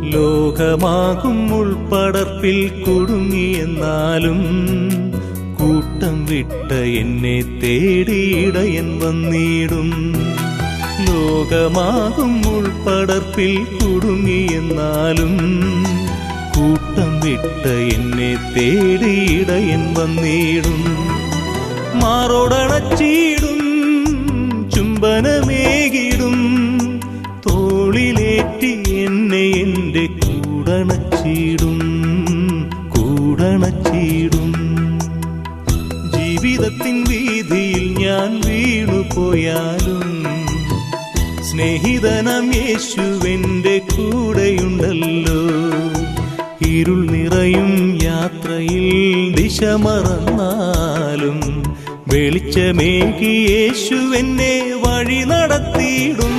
ലോകമാകും ഉൾപ്പടർപ്പിൽ കുടുങ്ങിയെന്നാലും കൂട്ടം വിട്ട എന്നെ തേടിയിടയൻ വന്നിടും. ലോകമാകും ഉൾപ്പടർപ്പിൽ കുടുങ്ങിയെന്നാലും കൂട്ടം വിട്ട എന്നെ തേടിയിടയൻ വന്നിടും. മാറോടണച്ചിടും, ചുംബനമേകിടും, തോളിലേറ്റി എന്നെ എൻ്റെ കൂടണച്ചിടും. ജീവിതത്തിൻ വീതിയിൽ ഞാൻ വീണുപോയാലും സ്നേഹിതനാം യേശുവെൻ്റെ കൂടെയുണ്ടല്ലോ. ഇരുൾ നിറയും യാത്രയിൽ ദിശ മറന്നാലും വെളിച്ചമേകി യേശുവെന്നെ വഴി നടത്തിയിടും.